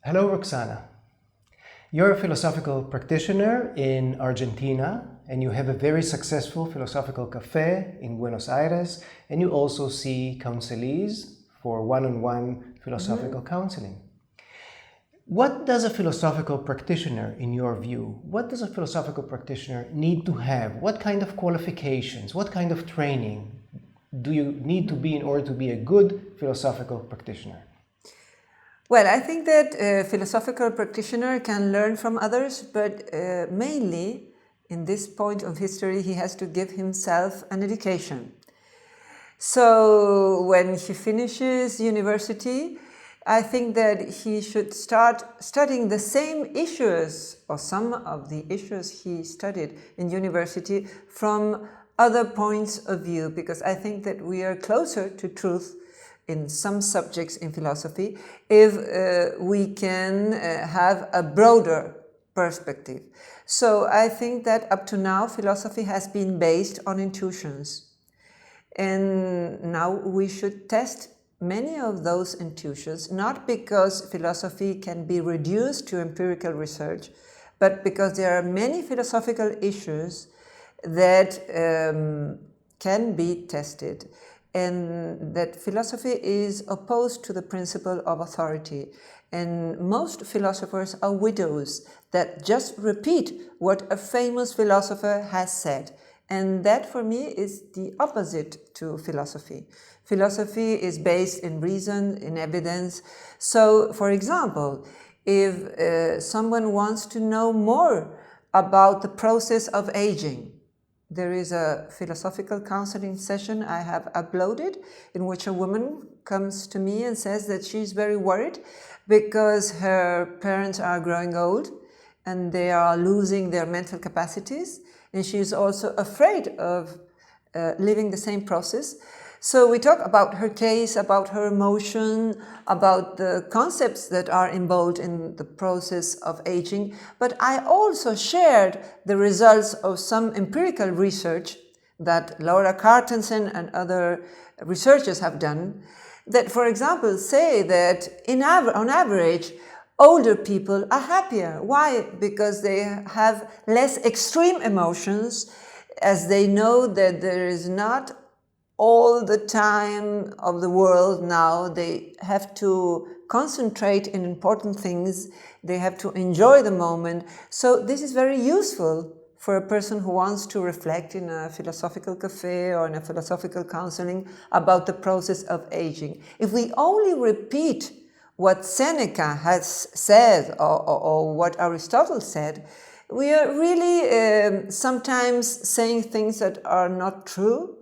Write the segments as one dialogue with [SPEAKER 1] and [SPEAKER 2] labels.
[SPEAKER 1] Hello, Roxana. You're a philosophical practitioner in Argentina, and you have a very successful philosophical cafe in Buenos Aires, and you also see counselees for one-on-one philosophical counseling. What does a philosophical practitioner, in your view, what does a philosophical practitioner need to have? What kind of qualifications, what kind of training do you need to be in order to be a good philosophical practitioner?
[SPEAKER 2] Well, I think that a philosophical practitioner can learn from others, but mainly in this point of history, he has to give himself an education. So when he finishes university, I think that he should start studying the same issues or some of the issues he studied in university from other points of view, because I think that we are closer to truth in some subjects in philosophy if we can have a broader perspective. So I think that up to now philosophy has been based on intuitions. And now we should test many of those intuitions, not because philosophy can be reduced to empirical research, but because there are many philosophical issues that can be tested, and that philosophy is opposed to the principle of authority. And most philosophers are widows that just repeat what a famous philosopher has said. And that for me is the opposite to philosophy. Philosophy is based in reason, in evidence. So, for example, if someone wants to know more about the process of aging, there is a philosophical counseling session I have uploaded in which a woman comes to me and says that she's very worried because her parents are growing old and they are losing their mental capacities, and she's also afraid of living the same process. So we talk about her case, about her emotion, about the concepts that are involved in the process of aging. But I also shared the results of some empirical research that Laura Cartensen and other researchers have done that, for example, say that on average, older people are happier. Why? Because they have less extreme emotions, as they know that there is not all the time of the world now. They have to concentrate in important things. They have to enjoy the moment. So this is very useful for a person who wants to reflect in a philosophical cafe or in a philosophical counseling about the process of aging. If we only repeat what Seneca has said or what Aristotle said, we are really sometimes saying things that are not true.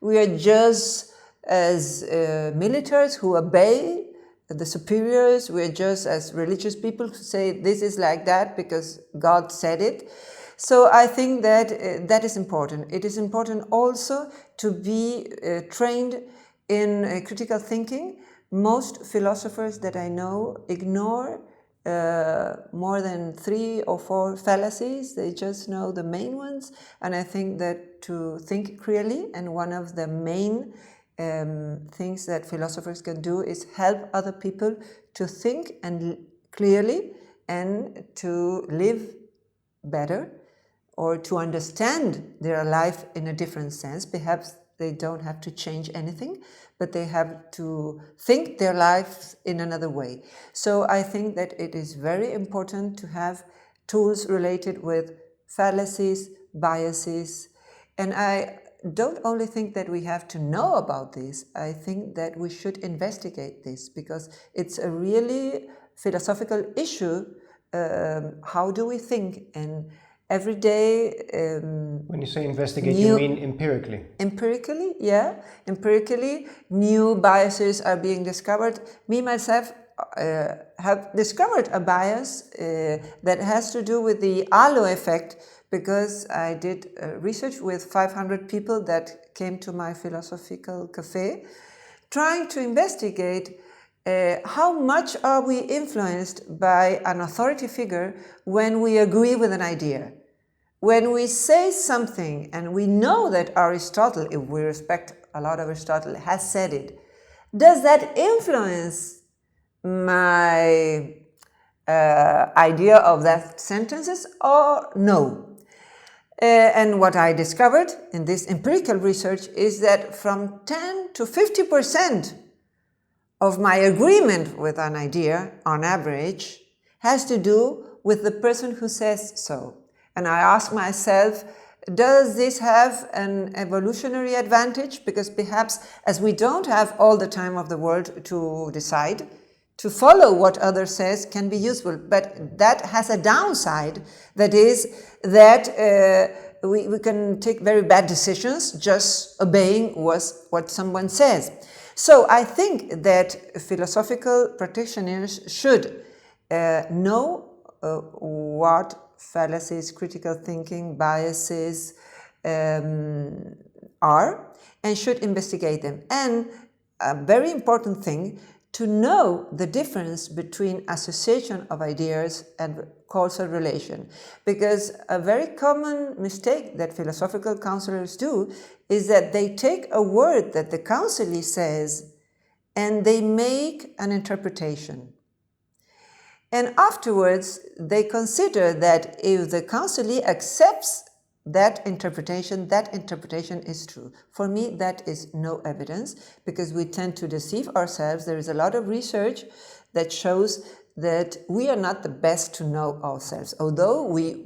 [SPEAKER 2] We are just as militaries who obey the superiors. We are just as religious people who say this is like that because God said it. So I think that that is important. It is important also to be trained in critical thinking. Most philosophers that I know ignore more than 3 or 4 fallacies. They just know the main ones. And I think that to think clearly, and one of the main things that philosophers can do is help other people to think and clearly and to live better, or to understand their life in a different sense. Perhaps they don't have to change anything, but they have to think their lives in another way. So I think that it is very important to have tools related with fallacies, biases. And I don't only think that we have to know about this, I think that we should investigate this, because it's a really philosophical issue. How do we think? And every day...
[SPEAKER 1] When you say investigate, you mean empirically?
[SPEAKER 2] Empirically, yeah. Empirically, new biases are being discovered. Me, myself, have discovered a bias that has to do with the halo effect, because I did research with 500 people that came to my philosophical cafe, trying to investigate how much are we influenced by an authority figure when we agree with an idea? When we say something and we know that Aristotle, if we respect a lot of Aristotle, has said it, does that influence my idea of that sentences or no. And what I discovered in this empirical research is that from 10 to 50% of my agreement with an idea, on average, has to do with the person who says so. And I ask myself, does this have an evolutionary advantage? Because perhaps as we don't have all the time of the world to decide, to follow what others says can be useful. But that has a downside, that is that we can take very bad decisions just obeying what someone says. So I think that philosophical practitioners should know what fallacies, critical thinking, biases are, and should investigate them. And a very important thing, to know the difference between association of ideas and causal relation. Because a very common mistake that philosophical counselors do is that they take a word that the counselee says and they make an interpretation. And afterwards, they consider that if the counselee accepts that interpretation is true. For me, that is no evidence, because we tend to deceive ourselves. There is a lot of research that shows that we are not the best to know ourselves. Although we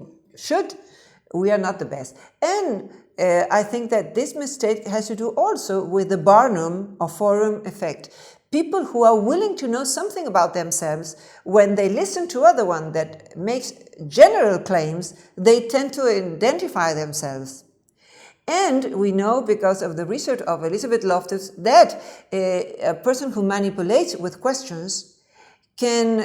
[SPEAKER 2] are not the best. And I think that this mistake has to do also with the Barnum or forum effect. People who are willing to know something about themselves, when they listen to other one that makes general claims, they tend to identify themselves. And we know, because of the research of Elizabeth Loftus, that a person who manipulates with questions can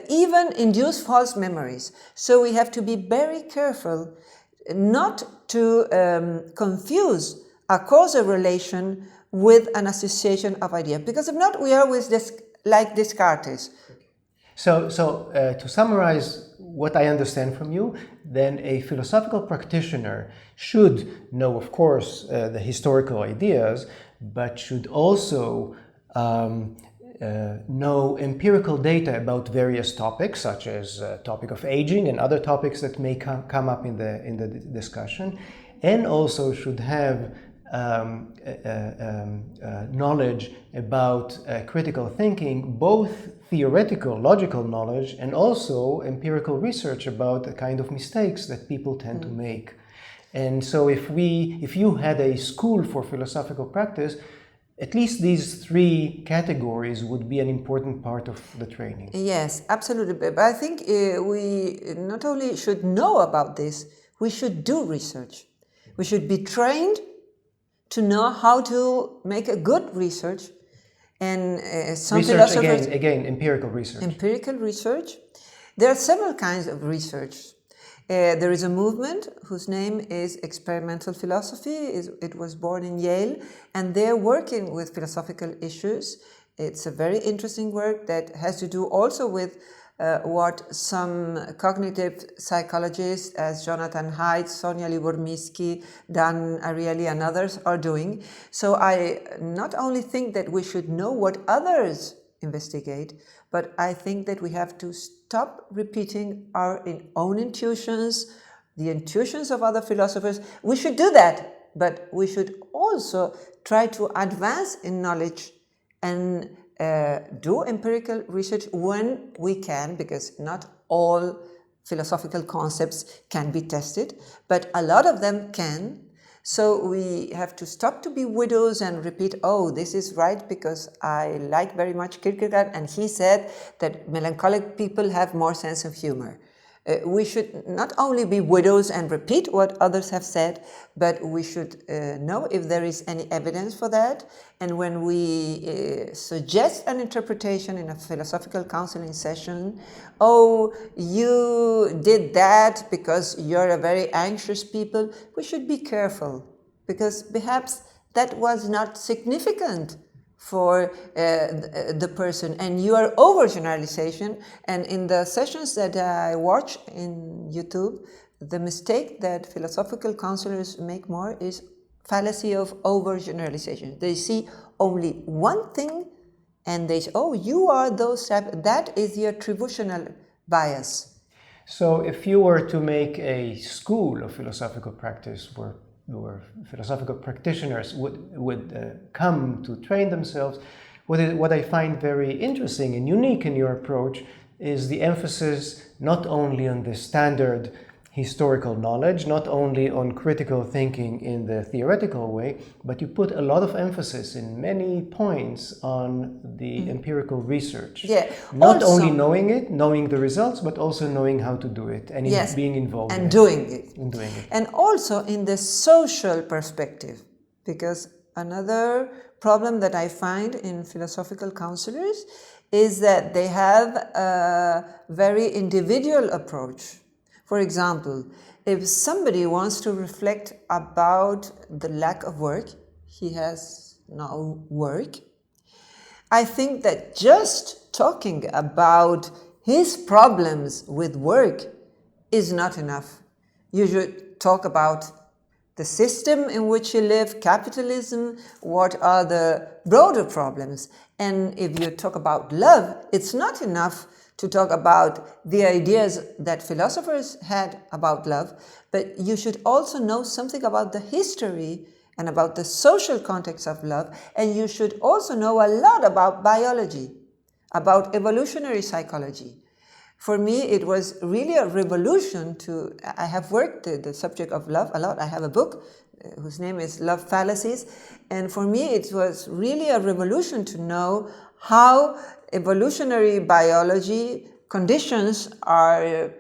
[SPEAKER 2] even induce false memories. So we have to be very careful not to confuse a causal relation with an association of ideas, because if not, we are always like Descartes.
[SPEAKER 1] So to summarize what I understand from you, then a philosophical practitioner should know, of course, the historical ideas, but should also know empirical data about various topics, such as topic of aging and other topics that may come up in the discussion, and also should have knowledge about critical thinking, both theoretical, logical knowledge, and also empirical research about the kind of mistakes that people tend to make. And so if you had a school for philosophical practice, at least these three categories would be an important part of the training.
[SPEAKER 2] Yes, absolutely. But I think we not only should know about this, we should do research. We should be trained to know how to make a good research. And some
[SPEAKER 1] research,
[SPEAKER 2] philosophers...
[SPEAKER 1] Again, empirical research.
[SPEAKER 2] Empirical research. There are several kinds of research. There is a movement whose name is experimental philosophy. It was born in Yale, and they're working with philosophical issues. It's a very interesting work that has to do also with what some cognitive psychologists as Jonathan Haidt, Sonia Lyubomirsky, Dan Ariely, and others are doing. So I not only think that we should know what others investigate, but I think that we have to stop repeating our own intuitions, the intuitions of other philosophers. We should do that, but we should also try to advance in knowledge and do empirical research when we can, because not all philosophical concepts can be tested, but a lot of them can. So we have to stop to be widows and repeat, oh, this is right because I like very much Kierkegaard and he said that melancholic people have more sense of humor. We should not only be widows and repeat what others have said, but we should know if there is any evidence for that. And when we suggest an interpretation in a philosophical counseling session, oh, you did that because you're a very anxious people, we should be careful, because perhaps that was not significant for the person, and you are overgeneralization. And in the sessions that I watch in YouTube, the mistake that philosophical counselors make more is fallacy of overgeneralization. They see only one thing and they say, oh, you are those type, that is the attributional bias.
[SPEAKER 1] So if you were to make a school of philosophical practice where philosophical practitioners would come to train themselves, what I find very interesting and unique in your approach is the emphasis not only on the standard historical knowledge, not only on critical thinking in the theoretical way, but you put a lot of emphasis in many points on the empirical research.
[SPEAKER 2] Yeah.
[SPEAKER 1] Not
[SPEAKER 2] Also,
[SPEAKER 1] only knowing it, knowing the results, but also knowing how to do it and
[SPEAKER 2] yes,
[SPEAKER 1] being involved
[SPEAKER 2] and
[SPEAKER 1] in
[SPEAKER 2] doing it.
[SPEAKER 1] And doing it.
[SPEAKER 2] And also in the social perspective, because another problem that I find in philosophical counselors is that they have a very individual approach. For example, if somebody wants to reflect about the lack of work, he has no work, I think that just talking about his problems with work is not enough. You should talk about the system in which you live, capitalism, what are the broader problems. And if you talk about love, it's not enough to talk about the ideas that philosophers had about love, but you should also know something about the history and about the social context of love, and you should also know a lot about biology, about evolutionary psychology. For me, it was really a revolution I have worked the subject of love a lot. I have a book whose name is Love Fallacies, and for me it was really a revolution to know how evolutionary biology conditions our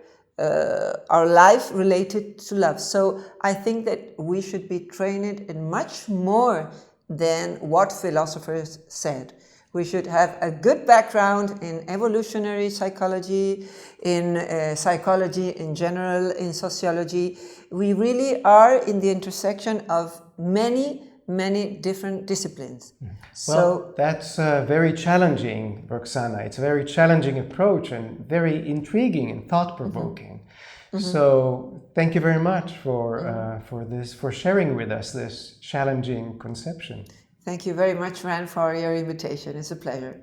[SPEAKER 2] life related to love. So I think that we should be trained in much more than what philosophers said. We should have a good background in evolutionary psychology, in psychology in general, in sociology. We really are in the intersection of many different disciplines.
[SPEAKER 1] Well, that's very challenging, Roxana. It's a very challenging approach and very intriguing and thought-provoking. So thank you very much for sharing with us this challenging conception.
[SPEAKER 2] Thank you very much, Ran, for your invitation. It's a pleasure.